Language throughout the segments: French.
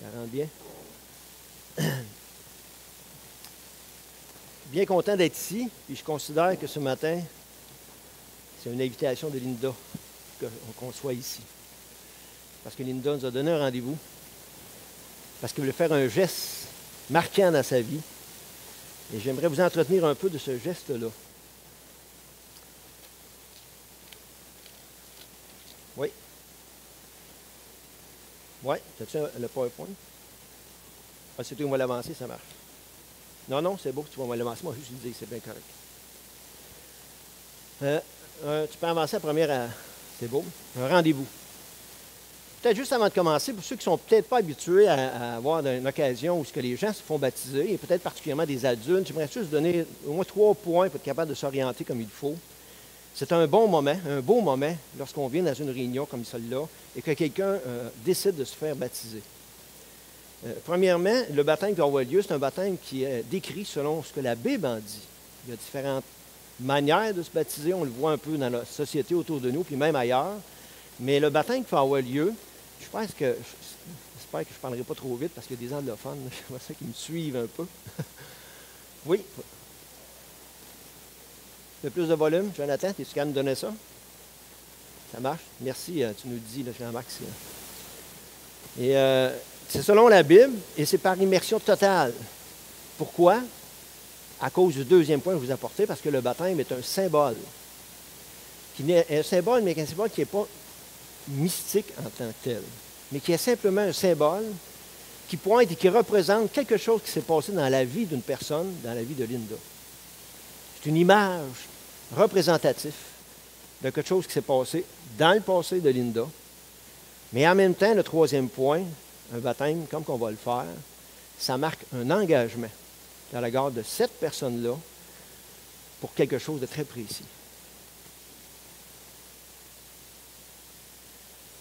Ça rend bien. Bien content d'être ici, puis je considère que ce matin, c'est une invitation de Linda qu'on soit ici. Parce que Linda nous a donné un rendez-vous, parce qu'elle voulait faire un geste marquant dans sa vie. Et j'aimerais vous entretenir un peu de ce geste-là. Oui. Oui, as-tu le PowerPoint? Ah, c'est toi qui va l'avancer, ça marche. Non, c'est beau, tu vas me l'avancer. Moi, juste le dire, c'est bien correct. Tu peux avancer la première, c'est beau, un rendez-vous. Peut-être juste avant de commencer, pour ceux qui ne sont peut-être pas habitués à avoir une occasion où ce que les gens se font baptiser, et peut-être particulièrement des adultes, j'aimerais juste donner au moins 3 points pour être capable de s'orienter comme il faut. C'est un beau moment, lorsqu'on vient dans une réunion comme celle-là et que quelqu'un décide de se faire baptiser. Premièrement, le baptême qui va avoir lieu, c'est un baptême qui est décrit selon ce que la Bible en dit. Il y a différentes manières de se baptiser, on le voit un peu dans la société autour de nous, puis même ailleurs. Mais le baptême qui va avoir lieu, j'espère que je ne parlerai pas trop vite parce qu'il y a des anglophones, je vois ça qui me suivent un peu. Oui. Un peu plus de volume, Jonathan, es-tu capable de me donner ça? Ça marche? Merci, tu nous dis, Jean-Max. Et c'est selon la Bible et c'est par immersion totale. Pourquoi? À cause du deuxième point que je vous apportez, parce que le baptême est un symbole. Un symbole, mais un symbole qui n'est pas mystique en tant que tel, mais qui est simplement un symbole qui pointe et qui représente quelque chose qui s'est passé dans la vie d'une personne, dans la vie de Linda. C'est une image représentative de quelque chose qui s'est passé dans le passé de Linda. Mais en même temps, le troisième point, un baptême, comme qu'on va le faire, ça marque un engagement à l'égard de cette personne-là pour quelque chose de très précis.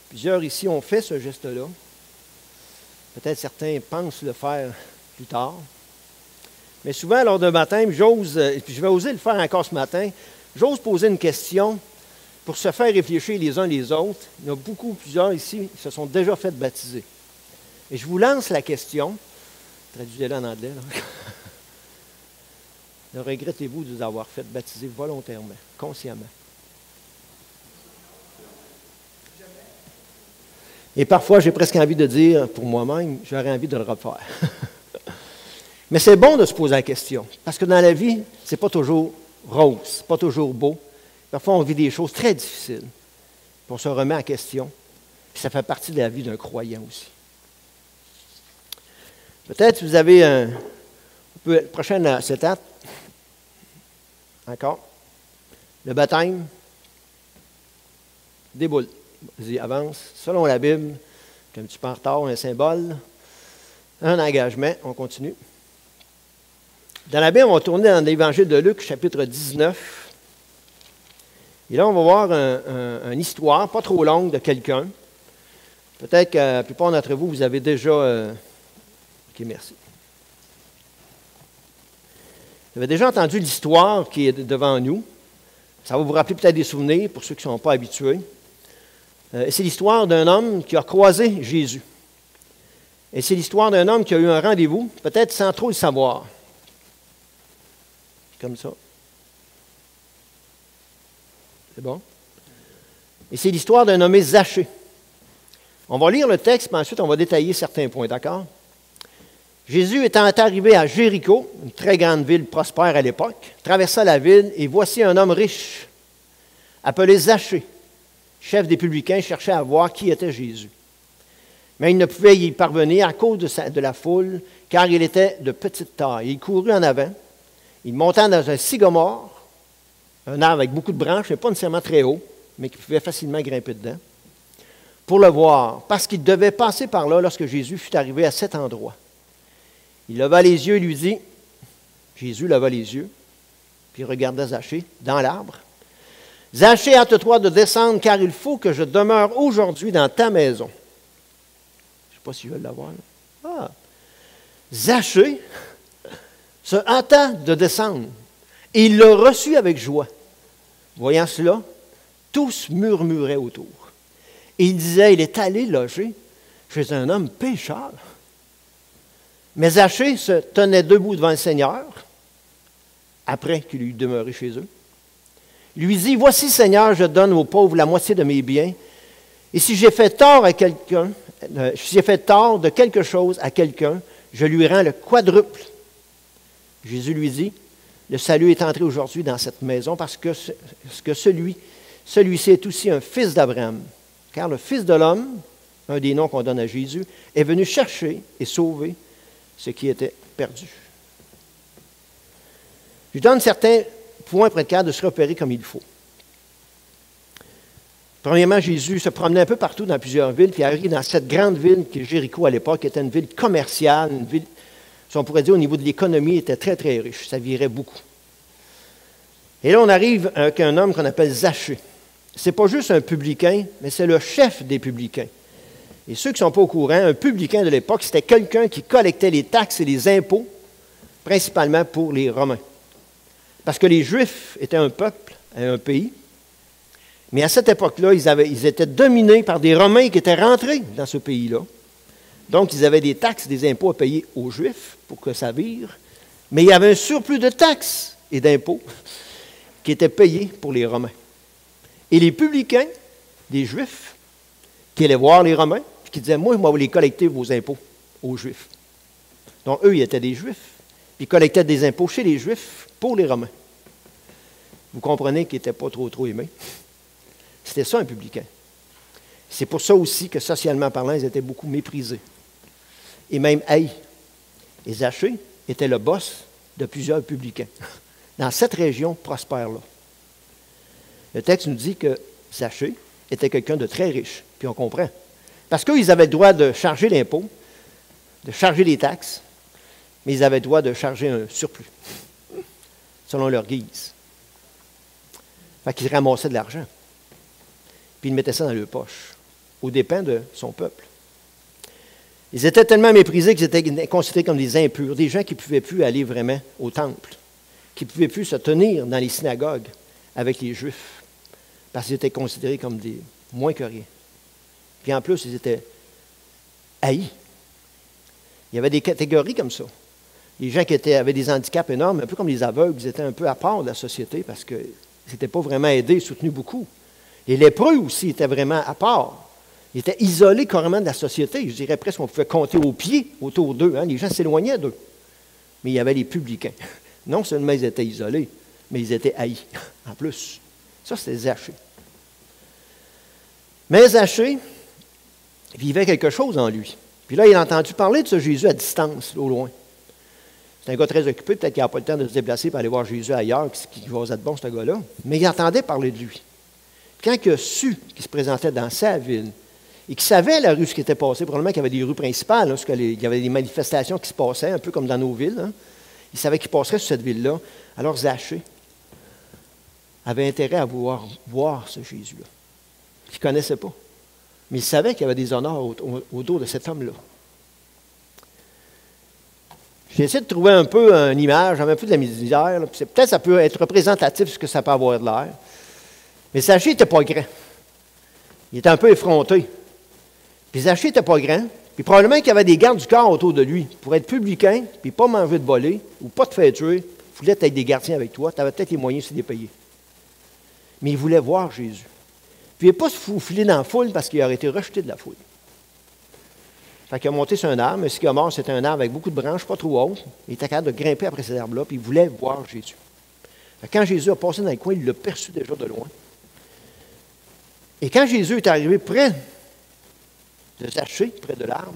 Plusieurs ici ont fait ce geste-là. Peut-être certains pensent le faire plus tard. Mais souvent, lors d'un baptême, et puis je vais oser le faire encore ce matin, j'ose poser une question pour se faire réfléchir les uns les autres. Il y en a plusieurs ici qui se sont déjà fait baptiser. Et je vous lance la question, traduisez-la en anglais. Ne regrettez-vous de vous avoir fait baptiser volontairement, consciemment? Et parfois, j'ai presque envie de dire, pour moi-même, j'aurais envie de le refaire. Mais c'est bon de se poser la question, parce que dans la vie, c'est pas toujours rose, pas toujours beau. Parfois, on vit des choses très difficiles, puis on se remet en question, puis ça fait partie de la vie d'un croyant aussi. Peut-être vous avez prochaine étape, encore, le baptême des boules. Vas-y, avance. Selon la Bible, un petit peu en retard, un symbole, un engagement. On continue. Dans la Bible, on va tourner dans l'Évangile de Luc, chapitre 19. Et là, on va voir une histoire, pas trop longue, de quelqu'un. Peut-être que la plupart d'entre vous, vous avez déjà... OK, merci. Vous avez déjà entendu l'histoire qui est devant nous. Ça va vous rappeler peut-être des souvenirs pour ceux qui ne sont pas habitués. C'est l'histoire d'un homme qui a croisé Jésus. Et c'est l'histoire d'un homme qui a eu un rendez-vous, peut-être sans trop le savoir. Comme ça. C'est bon? Et c'est l'histoire d'un nommé Zachée. On va lire le texte, puis ensuite on va détailler certains points, d'accord? Jésus étant arrivé à Jéricho, une très grande ville prospère à l'époque, traversa la ville et voici un homme riche, appelé Zachée. Chef des publicains, cherchait à voir qui était Jésus. Mais il ne pouvait y parvenir à cause de la foule, car il était de petite taille. Il courut en avant, il monta dans un sycomore, un arbre avec beaucoup de branches, mais pas nécessairement très haut, mais qui pouvait facilement grimper dedans, pour le voir, parce qu'il devait passer par là lorsque Jésus fut arrivé à cet endroit. Il leva les yeux et lui dit, Jésus leva les yeux, puis il regarda Zachée dans l'arbre. Zachée, hâte-toi de descendre, car il faut que je demeure aujourd'hui dans ta maison. Je ne sais pas si je vais l'avoir. Ah! Zachée se hâta de descendre, et il l'a reçu avec joie. Voyant cela, tous murmuraient autour. Et il disait, il est allé loger chez un homme pécheur. Mais Zachée se tenait debout devant le Seigneur, après qu'il eut demeuré chez eux. Il lui dit, « Voici, Seigneur, je donne aux pauvres la moitié de mes biens, et si j'ai fait tort à quelqu'un, si j'ai fait tort de quelque chose à quelqu'un, je lui rends le quadruple. » Jésus lui dit, « Le salut est entré aujourd'hui dans cette maison parce que celui-ci est aussi un fils d'Abraham. Car le Fils de l'homme, un des noms qu'on donne à Jésus, est venu chercher et sauver ce qui était perdu. » Je donne certains points pour être capable de se repérer comme il faut. Premièrement, Jésus se promenait un peu partout dans plusieurs villes, puis il arrive dans cette grande ville qui est Jéricho à l'époque, qui était une ville commerciale, une ville, si on pourrait dire au niveau de l'économie, était très, très riche. Ça virait beaucoup. Et là, on arrive avec un homme qu'on appelle Zachée. Ce n'est pas juste un publicain, mais c'est le chef des publicains. Et ceux qui ne sont pas au courant, un publicain de l'époque, c'était quelqu'un qui collectait les taxes et les impôts, principalement pour les Romains. Parce que les Juifs étaient un peuple, un pays, mais à cette époque-là, ils étaient dominés par des Romains qui étaient rentrés dans ce pays-là. Donc, ils avaient des taxes, des impôts à payer aux Juifs pour que ça vire, mais il y avait un surplus de taxes et d'impôts qui étaient payés pour les Romains. Et les publicains, des Juifs, qui allaient voir les Romains, puis qui disaient, « Moi, je vais les collecter vos impôts aux Juifs. » Donc, eux, ils étaient des Juifs, puis ils collectaient des impôts chez les Juifs pour les Romains. Vous comprenez qu'ils n'étaient pas trop aimés. C'était ça, un publicain. C'est pour ça aussi que, socialement parlant, ils étaient beaucoup méprisés. Et même haïs. Et Zachée était le boss de plusieurs publicains dans cette région prospère-là. Le texte nous dit que Zachée était quelqu'un de très riche, puis on comprend. Parce qu'eux, ils avaient le droit de charger l'impôt, de charger les taxes, mais ils avaient le droit de charger un surplus, selon leur guise. Fait qu'ils ramassaient de l'argent, puis ils mettaient ça dans leur poche, aux dépens de son peuple. Ils étaient tellement méprisés qu'ils étaient considérés comme des impurs, des gens qui ne pouvaient plus aller vraiment au temple, qui ne pouvaient plus se tenir dans les synagogues avec les Juifs, parce qu'ils étaient considérés comme des moins que rien. Puis en plus, ils étaient haïs. Il y avait des catégories comme ça. Les gens qui avaient des handicaps énormes, un peu comme les aveugles, ils étaient un peu à part de la société parce qu'ils n'étaient pas vraiment aidés, soutenus beaucoup. Les lépreux aussi étaient vraiment à part. Ils étaient isolés carrément de la société. Je dirais presque qu'on pouvait compter aux pieds autour d'eux. Hein. Les gens s'éloignaient d'eux. Mais il y avait les publicains. Non seulement ils étaient isolés, mais ils étaient haïs en plus. Ça, c'était Zachée. Mais Zachée vivait quelque chose en lui. Puis là, il a entendu parler de ce Jésus à distance, au loin. C'est un gars très occupé, peut-être qu'il n'a pas le temps de se déplacer pour aller voir Jésus ailleurs, qui va être bon, ce gars-là. Mais il entendait parler de lui. Quand il a su qu'il se présentait dans sa ville, et qu'il savait la rue ce qui était passé, probablement qu'il y avait des rues principales, là, parce qu'il y avait des manifestations qui se passaient, un peu comme dans nos villes. Hein. Il savait qu'il passerait sur cette ville-là. Alors Zachée avait intérêt à vouloir voir ce Jésus-là, qu'il ne connaissait pas. Mais il savait qu'il y avait des honneurs autour de cet homme-là. J'ai essayé de trouver un peu une image, un peu de la misère. Peut-être ça peut être représentatif de ce que ça peut avoir de l'air. Mais Zachée n'était pas grand. Il était un peu effronté. Puis Zachée n'était pas grand. Puis probablement qu'il y avait des gardes du corps autour de lui. Pour être publicain, puis pas manger de volée, ou pas te faire tuer, il voulait être des gardiens avec toi. Tu avais peut-être les moyens de les payer. Mais il voulait voir Jésus. Puis il n'est pas se faufiler dans la foule parce qu'il aurait été rejeté de la foule. Fait qu'il a monté sur un arbre. Un sycomore, c'était un arbre avec beaucoup de branches, pas trop hautes. Il était capable de grimper après ces arbres-là, puis il voulait voir Jésus. Fait que quand Jésus a passé dans le coin, il l'a perçu déjà de loin. Et quand Jésus est arrivé près de Zachée, près de l'arbre,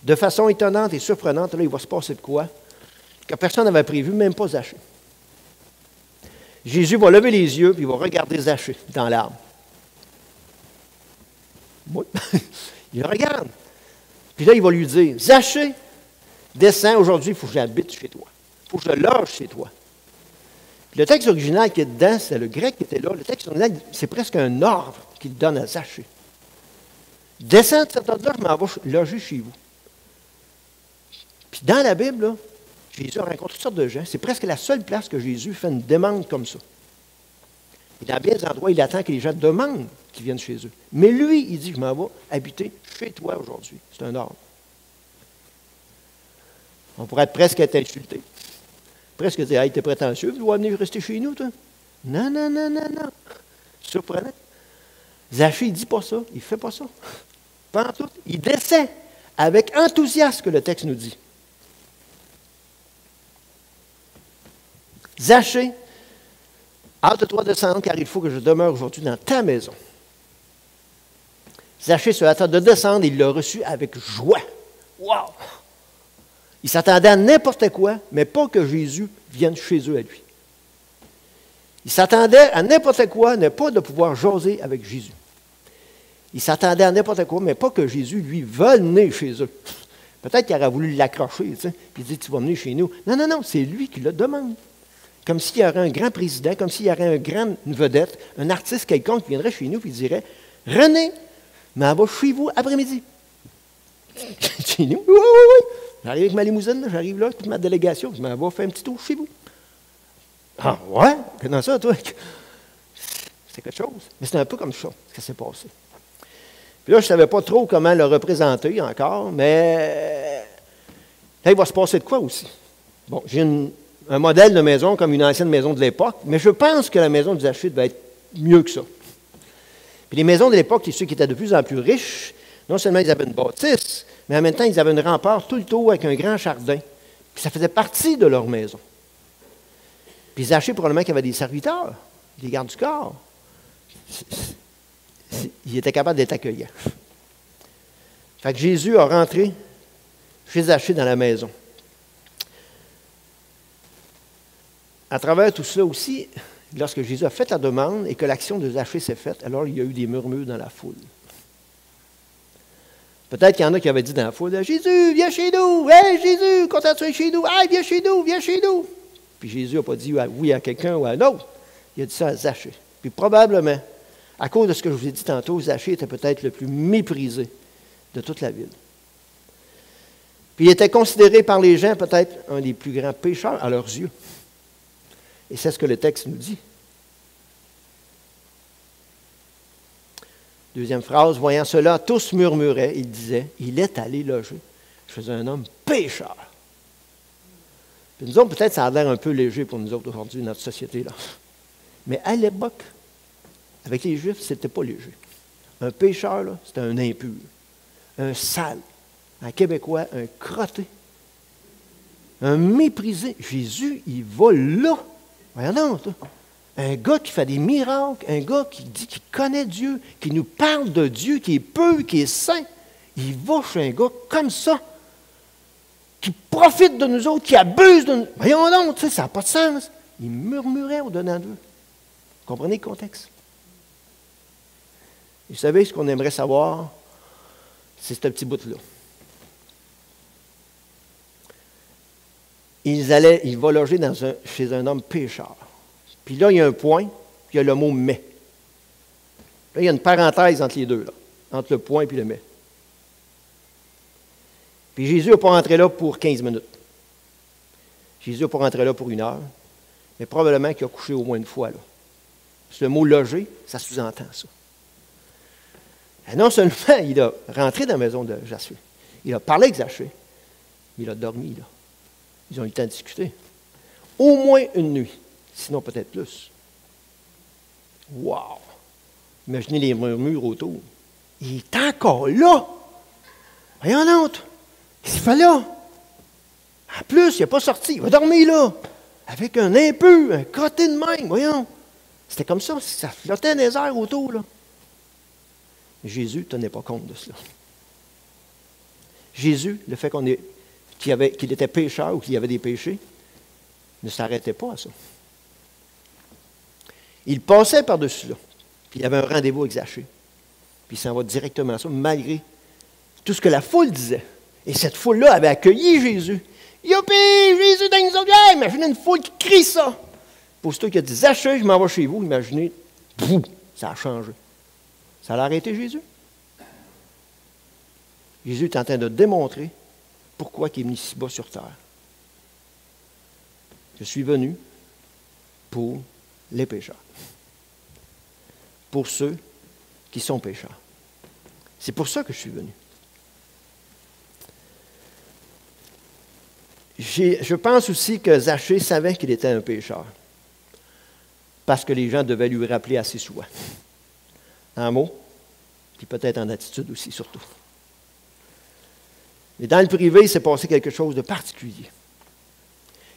de façon étonnante et surprenante, là, il va se passer de quoi? Que personne n'avait prévu, même pas Zachée. Jésus va lever les yeux, puis il va regarder Zachée dans l'arbre. Oui. Il le regarde. Puis là, il va lui dire, Zachée, descends, aujourd'hui, il faut que j'habite chez toi. Il faut que je loge chez toi. Puis le texte original qui est dedans, c'est le grec qui était là. Le texte original, c'est presque un ordre qu'il donne à Zachée. Descends de cet ordre-là, je m'en vais loger chez vous. Puis dans la Bible, là, Jésus rencontre toutes sortes de gens. C'est presque la seule place que Jésus fait une demande comme ça. Et dans bien des endroits, il attend que les gens demandent qu'ils viennent chez eux. Mais lui, il dit, je m'en vais habiter chez toi aujourd'hui. C'est un ordre. On pourrait être presque être insulté. Presque dire, hey, t'es prétentieux, tu dois venir rester chez nous, toi. Non, non, non, non, non. Surprenant. Zachée, il ne dit pas ça, il ne fait pas ça. Pas en tout. Il descend avec enthousiasme, que le texte nous dit. Zachée, hâte-toi de descendre, car il faut que je demeure aujourd'hui dans ta maison. Zachée se hâta de descendre et il l'a reçu avec joie. Wow! Il s'attendait à n'importe quoi, mais pas que Jésus vienne chez eux à lui. Il s'attendait à n'importe quoi, mais pas de pouvoir jaser avec Jésus. Il s'attendait à n'importe quoi, mais pas que Jésus lui venait chez eux. Peut-être qu'il aurait voulu l'accrocher, tu sais, puis il dit, tu vas venir chez nous. Non, non, non, c'est lui qui le demande. Comme s'il y aurait un grand président, comme s'il y aurait une vedette, un artiste quelconque qui viendrait chez nous et dirait, René, m'en va chez vous après-midi. Chez nous? Oui, oui, oui. J'arrive avec ma limousine, là, j'arrive là, toute ma délégation, je m'en vais faire un petit tour chez vous. Ah, ouais? Comment ça, toi? C'est quelque chose. Mais c'est un peu comme ça, ce qui s'est passé. Puis là, je ne savais pas trop comment le représenter encore, mais là, il va se passer de quoi aussi? Bon, j'ai un modèle de maison comme une ancienne maison de l'époque, mais je pense que la maison de Zachée devait être mieux que ça. Puis les maisons de l'époque, ceux qui étaient de plus en plus riches, non seulement ils avaient une bâtisse, mais en même temps, ils avaient une rempart tout le tour avec un grand jardin. Puis ça faisait partie de leur maison. Puis Zachée, probablement qu'il y avait des serviteurs, des gardes du corps. Il était capable d'être accueillant. Fait que Jésus a rentré chez Zachée dans la maison. À travers tout cela aussi, lorsque Jésus a fait la demande et que l'action de Zachée s'est faite, alors il y a eu des murmures dans la foule. Peut-être qu'il y en a qui avaient dit dans la foule, Jésus, viens chez nous! Hey, Jésus, content de être chez nous! Hey, viens chez nous, viens chez nous! Puis Jésus n'a pas dit oui à quelqu'un ou à un autre. Il a dit ça à Zachée. Puis probablement, à cause de ce que je vous ai dit tantôt, Zachée était peut-être le plus méprisé de toute la ville. Puis il était considéré par les gens peut-être un des plus grands pécheurs à leurs yeux. Et c'est ce que le texte nous dit. Deuxième phrase, voyant cela, tous murmuraient, ils disaient, il est allé loger chez un homme pécheur. Puis nous autres, peut-être ça a l'air un peu léger pour nous autres aujourd'hui, notre société-là. Mais à l'époque, avec les Juifs, c'était pas léger. Un pécheur, là, c'était un impur, un sale, un Québécois, un crotté, un méprisé. Jésus, il va là. Voyons donc, un gars qui fait des miracles, un gars qui dit qu'il connaît Dieu, qui nous parle de Dieu, qui est pur, qui est saint. Il va chez un gars comme ça, qui profite de nous autres, qui abuse de nous. Voyons donc, ça n'a pas de sens. Il murmurait au-dedans d'eux. Vous comprenez le contexte? Et vous savez, ce qu'on aimerait savoir, c'est ce petit bout-là. Il va loger chez un homme pécheur. Puis là, il y a un point, puis il y a le mot « mais ». Là, il y a une parenthèse entre les deux, là, entre le point et le « mais ». Puis Jésus n'a pas rentré là pour 15 minutes. Jésus n'a pas rentré là pour 1 heure, mais probablement qu'il a couché au moins une fois là. Ce mot « loger », ça sous-entend ça. Et non seulement il a rentré dans la maison de Zachée, il a parlé avec Zachée, mais il a dormi là. Ils ont eu le temps de discuter. Au moins une nuit, sinon peut-être plus. Wow! Imaginez les murmures autour. Il est encore là! Voyons donc! Qu'est-ce qu'il fait là? En plus, il n'est pas sorti. Il va dormir là. Avec un impur, un crotté de même. Voyons. C'était comme ça. Ça flottait dans les airs autour. Là. Jésus ne tenait pas compte de cela. Jésus, le fait qu'il était pécheur ou qu'il y avait des péchés, ne s'arrêtait pas à ça. Il passait par-dessus là. Puis il y avait un rendez-vous avec Zachée. Puis il s'en va directement à ça, malgré tout ce que la foule disait. Et cette foule-là avait accueilli Jésus. Youpi, Jésus dans nous autres. Hey, imaginez une foule qui crie ça. Pour ceux qui a dit Zachée, je m'en vais chez vous, imaginez, boum, ça a changé. Ça a arrêté Jésus. Jésus est en train de démontrer pourquoi il est venu si bas sur terre. Je suis venu pour les pécheurs. Pour ceux qui sont pécheurs. C'est pour ça que je suis venu. Je pense aussi que Zachée savait qu'il était un pécheur, parce que les gens devaient lui rappeler assez souvent. En mots, puis peut-être en attitude aussi, surtout. Mais dans le privé, il s'est passé quelque chose de particulier,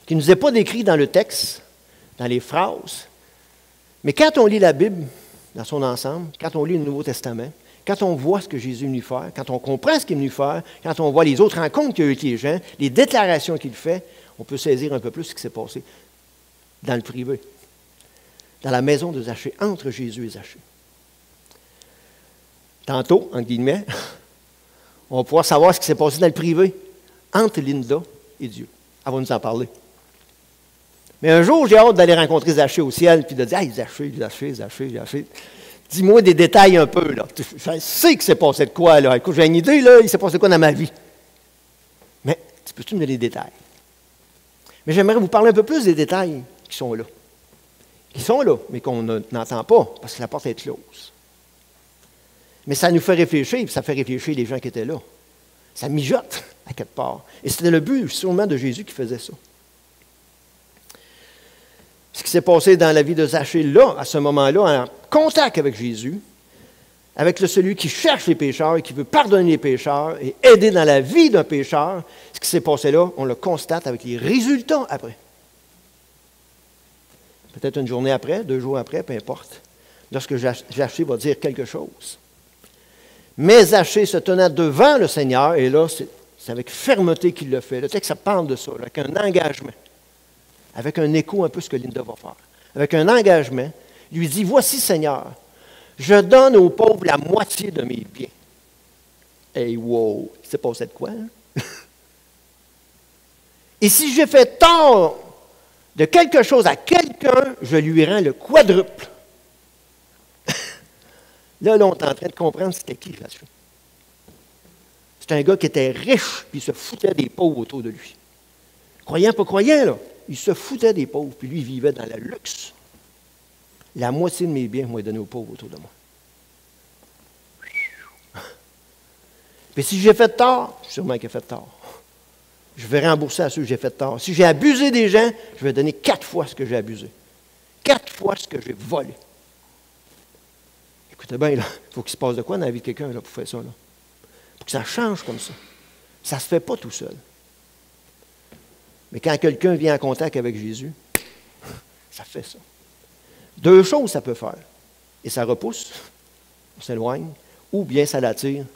qui ne nous est pas décrit dans le texte, dans les phrases, mais quand on lit la Bible dans son ensemble, quand on lit le Nouveau Testament, quand on voit ce que Jésus est venu faire, quand on comprend ce qu'il est venu faire, quand on voit les autres rencontres qu'il a eues avec les gens, les déclarations qu'il fait, on peut saisir un peu plus ce qui s'est passé dans le privé, dans la maison de Zachée, entre Jésus et Zachée. Tantôt, en guillemets, on va pouvoir savoir ce qui s'est passé dans le privé entre Linda et Dieu. Elle va nous en parler. Mais un jour, j'ai hâte d'aller rencontrer Zachée au ciel puis de dire « Hey, Zachée, dis-moi des détails un peu. Là. Je sais qu'il s'est passé de quoi. Là. Écoute, j'ai une idée, là, il s'est passé quoi dans ma vie. Mais peux-tu me donner des détails? Mais j'aimerais vous parler un peu plus des détails qui sont là. Qui sont là, mais qu'on n'entend pas parce que la porte est close. Mais ça nous fait réfléchir, puis ça fait réfléchir les gens qui étaient là. Ça mijote à quelque part. Et c'était le but sûrement de Jésus qui faisait ça. Ce qui s'est passé dans la vie de Zachée là, à ce moment-là, en contact avec Jésus, avec celui qui cherche les pécheurs et qui veut pardonner les pécheurs et aider dans la vie d'un pécheur, ce qui s'est passé là, on le constate avec les résultats après. Peut-être une journée après, 2 jours après, peu importe, lorsque Zachée va dire quelque chose. Mais Zachée se tenait devant le Seigneur, et là, c'est avec fermeté qu'il le fait. Le texte, ça parle de ça, là, avec un engagement, avec un écho un peu ce que Linda va faire. Avec un engagement, il lui dit, « Voici, Seigneur, je donne aux pauvres la moitié de mes biens. » Hey, wow! Il s'est passé de quoi, hein? Et si j'ai fait tort de quelque chose à quelqu'un, je lui rends le quadruple. Là, on est en train de comprendre c'était qui, Zachée. C'est un gars qui était riche, puis il se foutait des pauvres autour de lui. Croyant, pas croyant, là. Il se foutait des pauvres, puis lui, il vivait dans le luxe. La moitié de mes biens, moi, donné aux pauvres autour de moi. Puis si j'ai fait tort, sûrement qu'il a fait tort. Je vais rembourser à ceux que j'ai fait tort. Si j'ai abusé des gens, je vais donner 4 fois ce que j'ai abusé. 4 fois ce que j'ai volé. Écoutez bien, il faut qu'il se passe de quoi dans la vie de quelqu'un là, pour faire ça. Là. Pour que ça change comme ça. Ça ne se fait pas tout seul. Mais quand quelqu'un vient en contact avec Jésus, ça fait ça. 2 choses ça peut faire. Et ça repousse, on s'éloigne, ou bien ça l'attire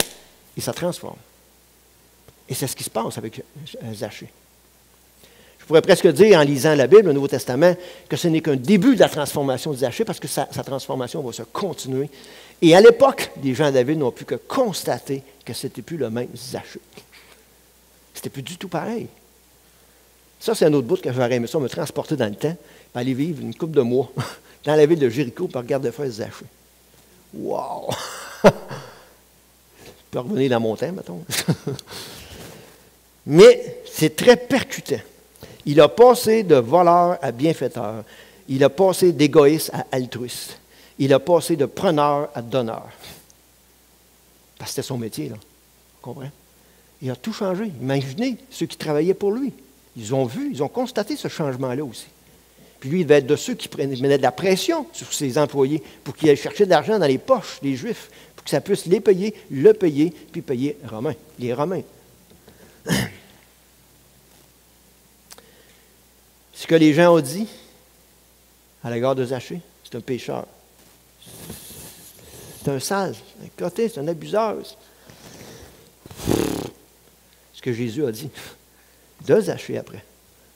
et ça transforme. Et c'est ce qui se passe avec Zachée. Je pourrais presque dire, en lisant la Bible, le Nouveau Testament, que ce n'est qu'un début de la transformation de Zachée, parce que sa transformation va se continuer. Et à l'époque, les gens de la ville n'ont pu que constater que ce n'était plus le même Zachée. C'était plus du tout pareil. Ça, c'est un autre bout que j'aurais aimé ça, me transporter dans le temps, puis aller vivre une couple de mois dans la ville de Jéricho, puis regarder faire Zachée. Wow! Je peux revenir dans mon temps, mettons. Mais c'est très percutant. Il a passé de voleur à bienfaiteur. Il a passé d'égoïste à altruiste. Il a passé de preneur à donneur. Parce que c'était son métier, là. Vous comprenez? Il a tout changé. Imaginez ceux qui travaillaient pour lui. Ils ont vu, ils ont constaté ce changement-là aussi. Puis lui, il devait être de ceux qui mettaient de la pression sur ses employés pour qu'ils aillent chercher de l'argent dans les poches des Juifs, pour que ça puisse les payer, le payer, puis payer les Romains. Ce que les gens ont dit à l'égard de Zachée, c'est un pécheur. C'est un sale, c'est un coté, c'est un abuseur. Ce que Jésus a dit de Zachée après,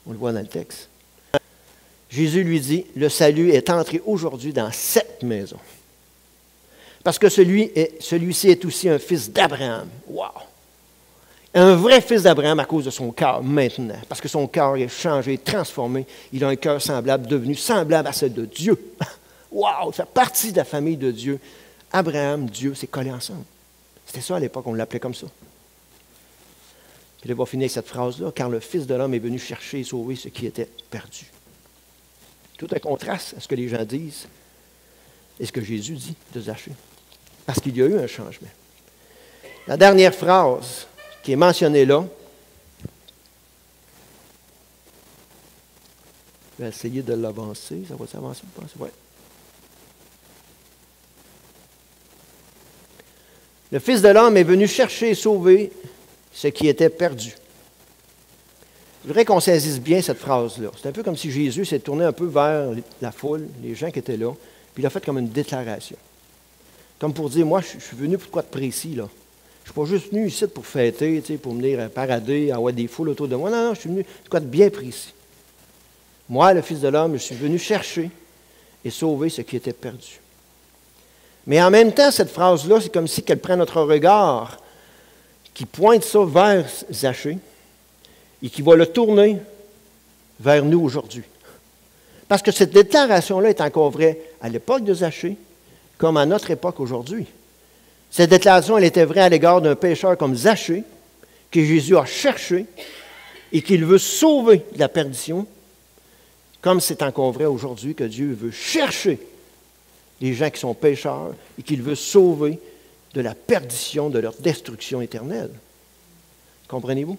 on le voit dans le texte. Jésus lui dit, le salut est entré aujourd'hui dans cette maison. Parce que celui-ci est aussi un fils d'Abraham. Wow! Un vrai fils d'Abraham à cause de son cœur maintenant. Parce que son cœur est changé, transformé. Il a un cœur semblable, devenu semblable à celui de Dieu. Wow! Ça fait partie de la famille de Dieu. Abraham, Dieu, c'est collé ensemble. C'était ça à l'époque, on l'appelait comme ça. Puis là, il va finir avec cette phrase-là, car le Fils de l'homme est venu chercher et sauver ce qui était perdu. Tout un contraste à ce que les gens disent et ce que Jésus dit de Zachée. Parce qu'il y a eu un changement. La dernière phrase qui est mentionnée là, Je vais essayer de l'avancer. Ça va s'avancer, vous pensez? Oui. Le Fils de l'homme est venu chercher et sauver ce qui était perdu. Je voudrais qu'on saisisse bien cette phrase-là. C'est un peu comme si Jésus s'est tourné un peu vers la foule, les gens qui étaient là, puis il a fait comme une déclaration. Comme pour dire, moi, je suis venu pour quoi de précis, là. Je ne suis pas juste venu ici pour fêter, pour venir parader, avoir des foules autour de moi. Non, je suis venu pour quoi de bien précis. Moi, le Fils de l'homme, je suis venu chercher et sauver ce qui était perdu. Mais en même temps, cette phrase-là, c'est comme si qu'elle prend notre regard, qui pointe ça vers Zachée, et qui va le tourner vers nous aujourd'hui. Parce que cette déclaration-là est encore vraie à l'époque de Zachée, comme à notre époque aujourd'hui. Cette déclaration, elle était vraie à l'égard d'un pécheur comme Zachée, que Jésus a cherché et qu'il veut sauver de la perdition, comme c'est encore vrai aujourd'hui que Dieu veut chercher les gens qui sont pécheurs et qu'il veut sauver de la perdition, de leur destruction éternelle. Comprenez-vous?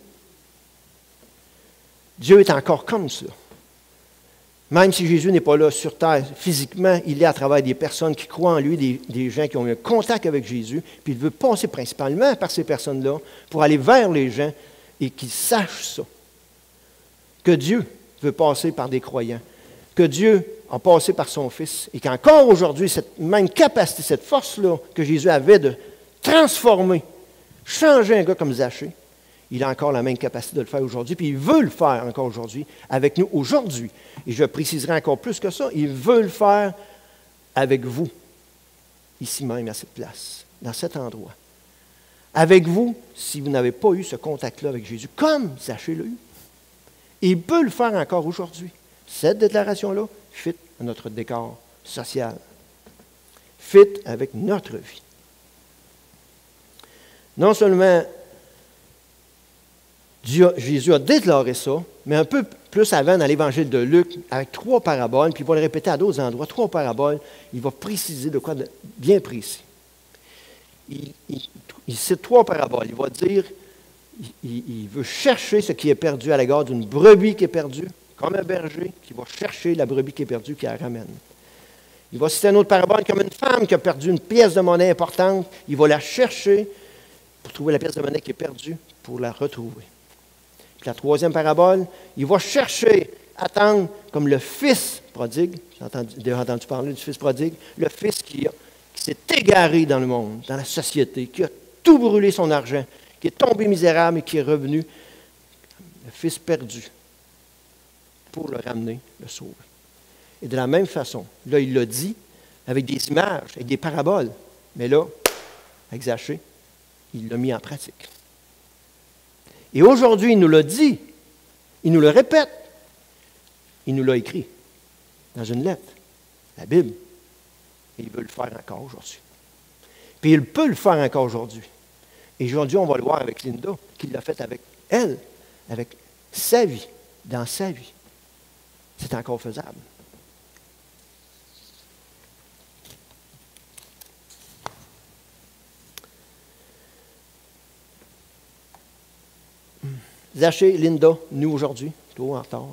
Dieu est encore comme ça. Même si Jésus n'est pas là sur terre physiquement, il est à travers des personnes qui croient en lui, des gens qui ont eu un contact avec Jésus, puis il veut passer principalement par ces personnes-là pour aller vers les gens et qu'ils sachent ça. Que Dieu veut passer par des croyants, que Dieu a passé par son Fils et qu'encore aujourd'hui, cette même capacité, cette force-là que Jésus avait de transformer, changer un gars comme Zachée, il a encore la même capacité de le faire aujourd'hui, puis il veut le faire encore aujourd'hui avec nous aujourd'hui. Et je préciserai encore plus que ça, il veut le faire avec vous, ici même, à cette place, dans cet endroit. Avec vous, si vous n'avez pas eu ce contact-là avec Jésus, comme Zachée l'a eu. Il peut le faire encore aujourd'hui. Cette déclaration-là fit à notre décor social, fit avec notre vie. Non seulement Jésus a déclaré ça, mais un peu plus avant dans l'Évangile de Luc, avec 3 paraboles, puis il va le répéter à d'autres endroits, 3 paraboles, il va préciser de quoi de bien précis. Il cite 3 paraboles. Il va dire, il veut chercher ce qui est perdu à l'égard d'une brebis qui est perdue, comme un berger qui va chercher la brebis qui est perdue, qui la ramène. Il va citer une autre parabole comme une femme qui a perdu une pièce de monnaie importante. Il va la chercher pour trouver la pièce de monnaie qui est perdue, pour la retrouver. Puis la 3e parabole, il va chercher, attendre, comme le fils prodigue, j'ai déjà entendu parler du fils prodigue, le fils qui s'est égaré dans le monde, dans la société, qui a tout brûlé son argent, qui est tombé misérable et qui est revenu, le fils perdu, pour le ramener, le sauver. Et de la même façon, là, il l'a dit avec des images, avec des paraboles, mais là, avec Zachée, il l'a mis en pratique. Et aujourd'hui, il nous l'a dit, il nous le répète, il nous l'a écrit dans une lettre, la Bible. Et il veut le faire encore aujourd'hui. Puis il peut le faire encore aujourd'hui. Et aujourd'hui, on va le voir avec Linda, qui l'a fait avec elle, avec sa vie, dans sa vie. C'est encore faisable. Zachée, Linda, nous aujourd'hui, trop en retard.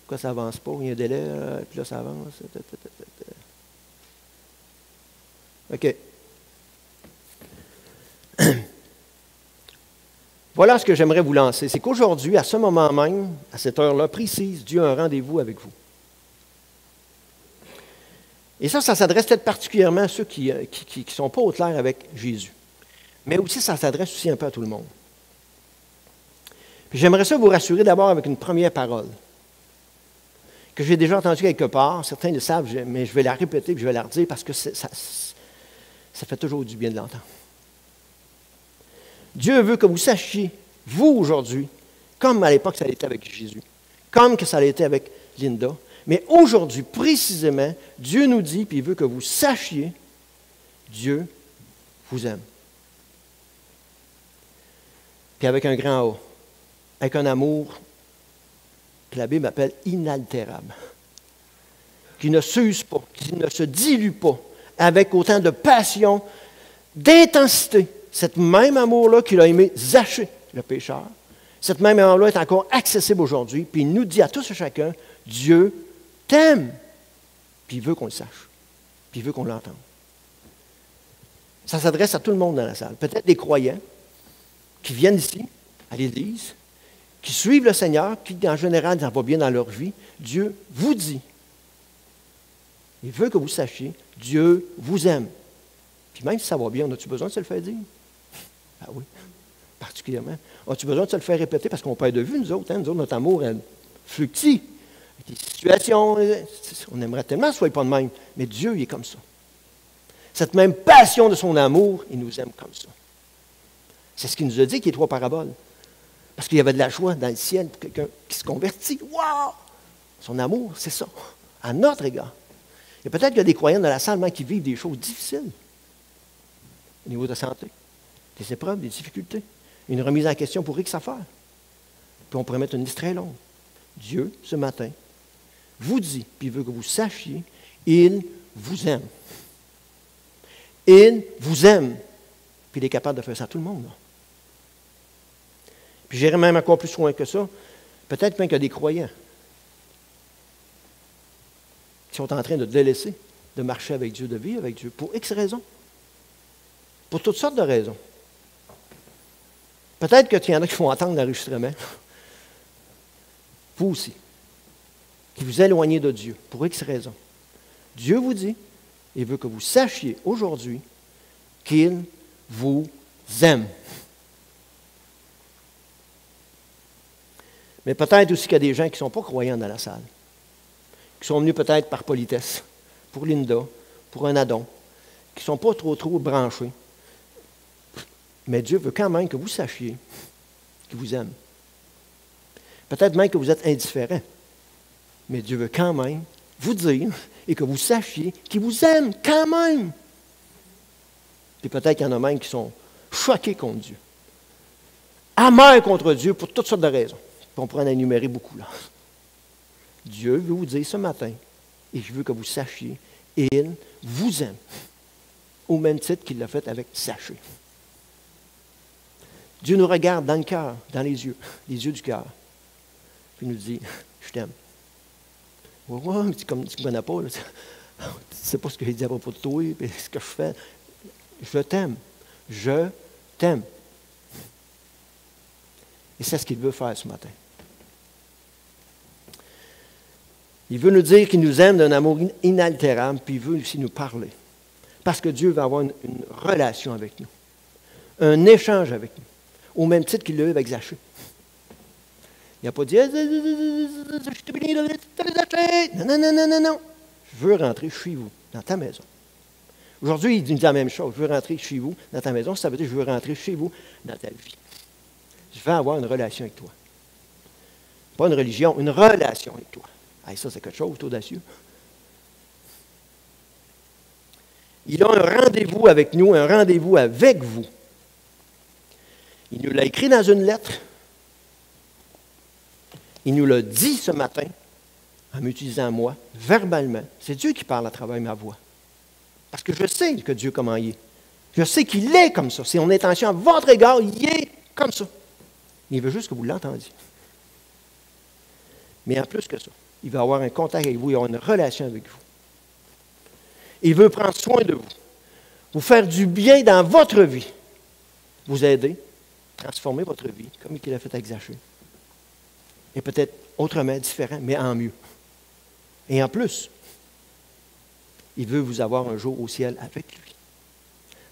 Pourquoi ça n'avance pas? Il y a un délai, puis là, ça avance. OK. Voilà ce que j'aimerais vous lancer. C'est qu'aujourd'hui, à ce moment même, à cette heure-là précise, Dieu a un rendez-vous avec vous. Et ça s'adresse peut-être particulièrement à ceux qui ne sont pas au clair avec Jésus. Mais aussi, ça s'adresse aussi un peu à tout le monde. Puis j'aimerais ça vous rassurer d'abord avec une première parole que j'ai déjà entendue quelque part. Certains le savent, mais je vais la répéter et je vais la redire parce que ça fait toujours du bien de l'entendre. Dieu veut que vous sachiez, vous aujourd'hui, comme à l'époque ça l'était avec Jésus, comme que ça l'était avec Linda, mais aujourd'hui, précisément, Dieu nous dit, puis il veut que vous sachiez, Dieu vous aime. Puis avec un grand A, avec un amour que la Bible appelle inaltérable, qui ne s'use pas, qui ne se dilue pas, avec autant de passion, d'intensité. Cet même amour-là qu'il a aimé Zachée, le pécheur, Cette même amour-là est encore accessible aujourd'hui, puis il nous dit à tous et chacun, Dieu t'aime, puis il veut qu'on le sache, puis il veut qu'on l'entende. Ça s'adresse à tout le monde dans la salle. Peut-être des croyants qui viennent ici, à l'Église, qui suivent le Seigneur, qui en général ça va bien dans leur vie. Dieu vous dit, il veut que vous sachiez, Dieu vous aime. Puis même si ça va bien, as-tu besoin de se le faire dire? Ah oui, particulièrement. As-tu besoin de se le faire répéter parce qu'on perd de vue, nous autres, hein? Nous autres, notre amour, elle fluctue. Des situations, on aimerait tellement que ce ne soit pas de même, mais Dieu, il est comme ça. Cette même passion de son amour, il nous aime comme ça. C'est ce qu'il nous a dit, qu'il y a 3 paraboles. Parce qu'il y avait de la joie dans le ciel pour quelqu'un qui se convertit. Wow! Son amour, c'est ça, à notre égard. Et peut-être qu'il y a des croyants dans la salle même qui vivent des choses difficiles au niveau de la santé, des épreuves, des difficultés, une remise en question pour X affaires. Puis on pourrait mettre une liste très longue. Dieu, ce matin, vous dit, puis il veut que vous sachiez, il vous aime. Il vous aime. Puis il est capable de faire ça à tout le monde. Là. Puis j'irai même encore plus loin que ça. Peut-être même qu'il y a des croyants qui sont en train de délaisser, de marcher avec Dieu, de vivre avec Dieu, pour X raisons. Pour toutes sortes de raisons. Peut-être qu'il y en a qui font entendre l'enregistrement. Vous aussi. Qui vous éloignez de Dieu, pour X raisons. Dieu vous dit, il veut que vous sachiez aujourd'hui qu'il vous aime. Mais peut-être aussi qu'il y a des gens qui ne sont pas croyants dans la salle, qui sont venus peut-être par politesse, pour Linda, pour un addon, qui ne sont pas trop branchés. Mais Dieu veut quand même que vous sachiez qu'il vous aime. Peut-être même que vous êtes indifférent, mais Dieu veut quand même vous dire et que vous sachiez qu'il vous aime quand même. Puis peut-être qu'il y en a même qui sont choqués contre Dieu, amers contre Dieu pour toutes sortes de raisons. Puis on pourrait en énumérer beaucoup là. Dieu veut vous dire ce matin, et je veux que vous sachiez, il vous aime, au même titre qu'il l'a fait avec Zachée. Dieu nous regarde dans le cœur, dans les yeux du cœur, puis il nous dit, je t'aime. Ouais, comme tu ne connais pas, là, tu ne sais pas ce qu'il dit à propos de toi, puis ce que je fais. Je t'aime. Je t'aime. Et c'est ce qu'il veut faire ce matin. Il veut nous dire qu'il nous aime d'un amour inaltérable, puis il veut aussi nous parler. Parce que Dieu veut avoir une relation avec nous, un échange avec nous, au même titre qu'il l'a eu avec Zachée. Il n'a pas dit, je t'ai béni, non. Je veux rentrer chez vous, dans ta maison. Aujourd'hui, il nous dit la même chose. Je veux rentrer chez vous, dans ta maison. Ça veut dire, je veux rentrer chez vous, dans ta vie. Je veux avoir une relation avec toi. Pas une religion, une relation avec toi. Ah, ça, c'est quelque chose d'audacieux. Il a un rendez-vous avec nous, un rendez-vous avec vous. Il nous l'a écrit dans une lettre. Il nous l'a dit ce matin, en m'utilisant moi, verbalement. C'est Dieu qui parle à travers ma voix. Parce que je sais que Dieu, comment il est. Je sais qu'il est comme ça. C'est mon intention à votre égard, il est comme ça. Il veut juste que vous l'entendiez. Mais en plus que ça, il veut avoir un contact avec vous, il veut avoir une relation avec vous. Il veut prendre soin de vous faire du bien dans votre vie, vous aider, transformer votre vie, comme il a fait avec Zachée. Et peut-être autrement, différent, mais en mieux. Et en plus, il veut vous avoir un jour au ciel avec lui,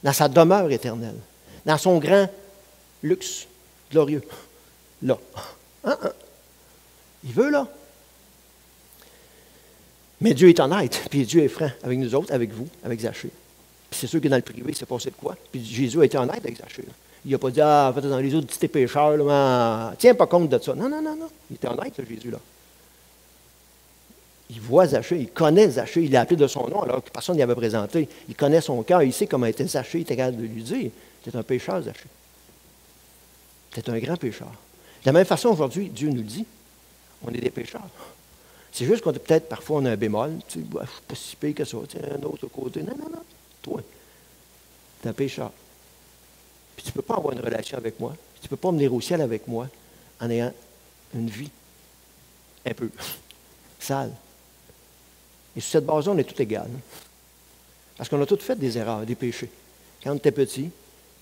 dans sa demeure éternelle, dans son grand luxe glorieux. Là. Il veut là. Mais Dieu est honnête, puis Dieu est franc avec nous autres, avec vous, avec Zachée. Puis c'est sûr que dans le privé, il s'est passé de quoi. Puis Jésus a été honnête avec Zachée. Là. Il n'a pas dit, faites dans les autres, si t'es pécheur, là, tiens pas compte de ça. Non. Il était honnête, là, Jésus, là. Il voit Zachée, il connaît Zachée, il l'a appelé de son nom alors que personne n'y avait présenté. Il connaît son cœur, il sait comment était Zachée, il était capable de lui dire, t'es un pécheur, Zachée. T'es un grand pécheur. De la même façon, aujourd'hui, Dieu nous dit, on est des pécheurs. C'est juste qu'on a peut-être, parfois, on a un bémol. Tu sais, je ne suis pas si pire que ça. Tu sais, un autre côté. Non. Toi, tu es un pécheur. Puis tu ne peux pas avoir une relation avec moi. Puis tu ne peux pas venir au ciel avec moi en ayant une vie un peu sale. Et sur cette base-là, on est tous égaux. Parce qu'on a tous fait des erreurs, des péchés. Quand on était petit,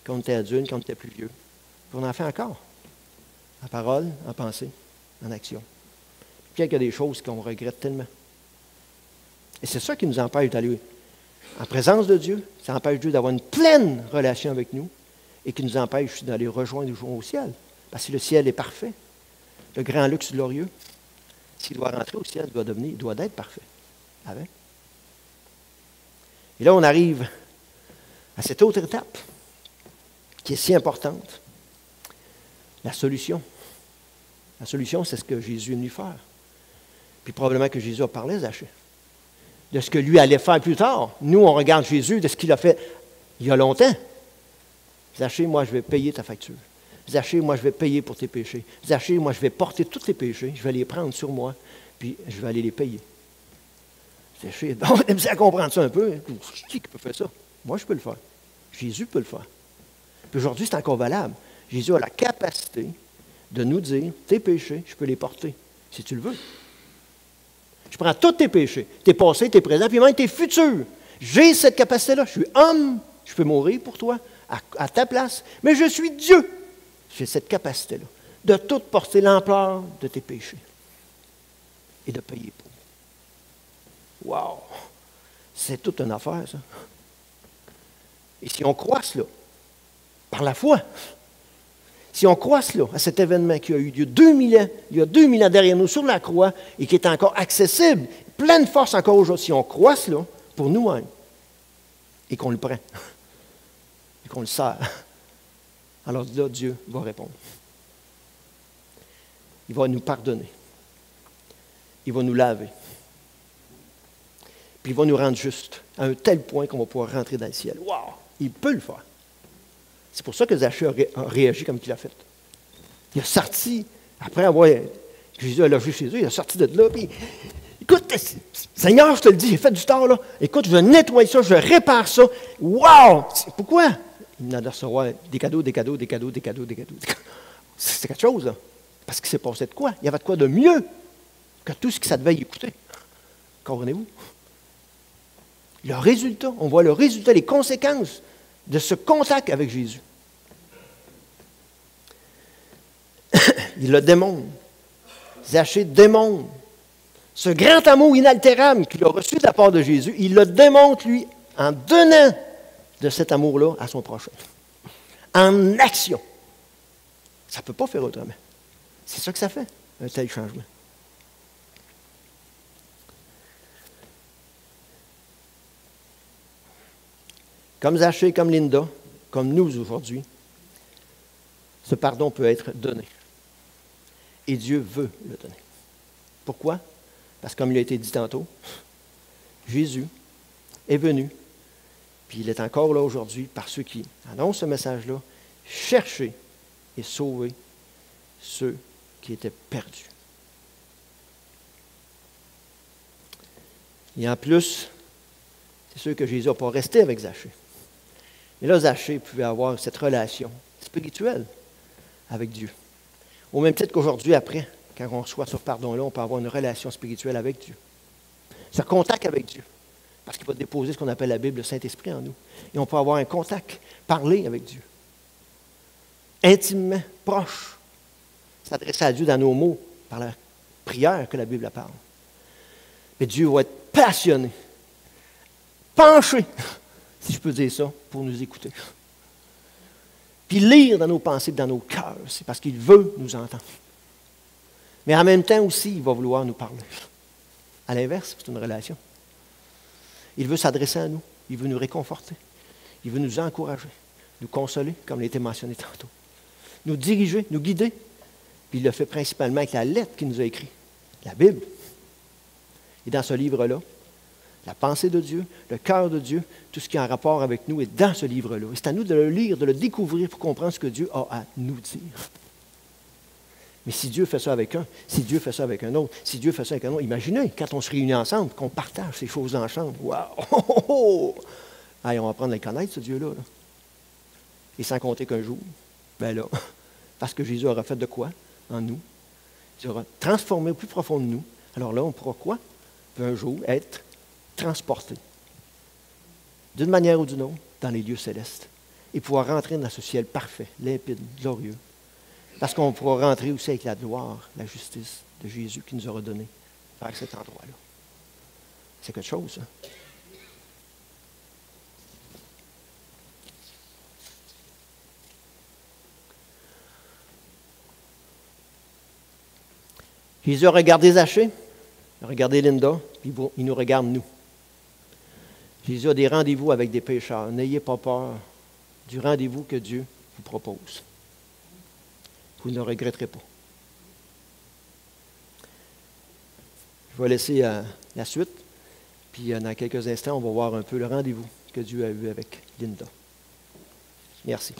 quand on était adulte, quand on était plus vieux. Puis on en fait encore. En parole, en pensée, en action. Puis il y a des choses qu'on regrette tellement. Et c'est ça qui nous empêche d'aller en présence de Dieu. Ça empêche Dieu d'avoir une pleine relation avec nous et qui nous empêche d'aller rejoindre au ciel. Parce que le ciel est parfait. Le grand luxe glorieux. S'il doit rentrer au ciel, il doit être parfait. Amen. Et là, on arrive à cette autre étape qui est si importante. La solution. La solution, c'est ce que Jésus est venu faire. Puis probablement que Jésus a parlé à Zachée. De ce que lui allait faire plus tard. Nous, on regarde Jésus de ce qu'il a fait il y a longtemps. Zachée, moi, je vais payer ta facture. Zachée, moi, je vais payer pour tes péchés. Zachée, moi, je vais porter tous tes péchés. Je vais les prendre sur moi, puis je vais aller les payer. Zachée, on aime ça comprendre ça un peu. Qui peut faire ça? Moi, je peux le faire. Jésus peut le faire. Puis aujourd'hui, c'est encore valable. Jésus a la capacité de nous dire, tes péchés, je peux les porter, si tu le veux. Je prends tous tes péchés, tes passés, tes présents, puis même tes futurs. J'ai cette capacité-là. Je suis homme, je peux mourir pour toi, à ta place, mais je suis Dieu. J'ai cette capacité-là de tout porter l'ampleur de tes péchés et de payer pour. Wow! C'est toute une affaire, ça. Et si on croit cela, par la foi, si on croit cela, à cet événement qui a eu lieu 2000 ans, il y a 2000 ans derrière nous sur la croix et qui est encore accessible, plein de force encore aujourd'hui, si on croit cela pour nous-mêmes et qu'on le prend et qu'on le sert, alors là, Dieu va répondre. Il va nous pardonner. Il va nous laver. Puis il va nous rendre justes à un tel point qu'on va pouvoir rentrer dans le ciel. Wow! Il peut le faire. C'est pour ça que Zachée a réagi comme il a fait. Il a sorti, après avoir Jésus a logé chez eux, il a sorti de là, puis écoute, Seigneur, je te le dis, j'ai fait du tort, là. Écoute, je nettoie ça, je répare ça. Wow! Pourquoi? Il venait de recevoir des cadeaux, des cadeaux, des cadeaux, des cadeaux, des cadeaux. C'est quelque chose, là. Parce qu'il s'est passé de quoi? Il y avait de quoi de mieux que tout ce que ça devait y écouter. Comprenez-vous? Le résultat, on voit le résultat, les conséquences de ce contact avec Jésus. Il le démontre. Zachée démontre. Ce grand amour inaltérable qu'il a reçu de la part de Jésus, il le démontre, lui, en donnant de cet amour-là à son prochain. En action. Ça ne peut pas faire autrement. C'est ça que ça fait, un tel changement. Comme Zachée, comme Linda, comme nous aujourd'hui, ce pardon peut être donné. Et Dieu veut le donner. Pourquoi? Parce que comme il a été dit tantôt, Jésus est venu, puis il est encore là aujourd'hui par ceux qui annoncent ce message-là, chercher et sauver ceux qui étaient perdus. Et en plus, c'est sûr que Jésus n'a pas resté avec Zachée. Et là, Zachée pouvait avoir cette relation spirituelle avec Dieu. Au même titre qu'aujourd'hui, après, quand on reçoit ce pardon-là, on peut avoir une relation spirituelle avec Dieu. Ce contact avec Dieu. Parce qu'il va déposer ce qu'on appelle la Bible, le Saint-Esprit en nous. Et on peut avoir un contact, parler avec Dieu. Intimement, proche. S'adresser à Dieu dans nos mots, par la prière que la Bible parle. Mais Dieu va être passionné, penché, si je peux dire ça, pour nous écouter. Puis lire dans nos pensées, dans nos cœurs, c'est parce qu'il veut nous entendre. Mais en même temps aussi, il va vouloir nous parler. À l'inverse, c'est une relation. Il veut s'adresser à nous, il veut nous réconforter, il veut nous encourager, nous consoler, comme il a été mentionné tantôt, nous diriger, nous guider. Puis il le fait principalement avec la lettre qu'il nous a écrite, la Bible. Et dans ce livre-là, la pensée de Dieu, le cœur de Dieu, tout ce qui est en rapport avec nous est dans ce livre-là. Et c'est à nous de le lire, de le découvrir pour comprendre ce que Dieu a à nous dire. Mais si Dieu fait ça avec un, si Dieu fait ça avec un autre, si Dieu fait ça avec un autre, imaginez quand on se réunit ensemble, qu'on partage ces choses ensemble. Waouh! Hey, on va apprendre à le connaître, ce Dieu-là. Là. Et sans compter qu'un jour, ben là, parce que Jésus aura fait de quoi? en nous. Il sera transformé au plus profond de nous. Alors là, on pourra quoi? Un jour être transporté, d'une manière ou d'une autre, dans les lieux célestes. Et pouvoir rentrer dans ce ciel parfait, limpide, glorieux. Parce qu'on pourra rentrer aussi avec la gloire, la justice de Jésus qui nous aura donné vers cet endroit-là. C'est quelque chose, hein? Jésus a regardé Zachée, il a regardé Linda, puis il nous regarde nous. Jésus a des rendez-vous avec des pécheurs. N'ayez pas peur du rendez-vous que Dieu vous propose. Vous ne le regretterez pas. Je vais laisser la suite, puis dans quelques instants, on va voir un peu le rendez-vous que Dieu a eu avec Linda. Merci.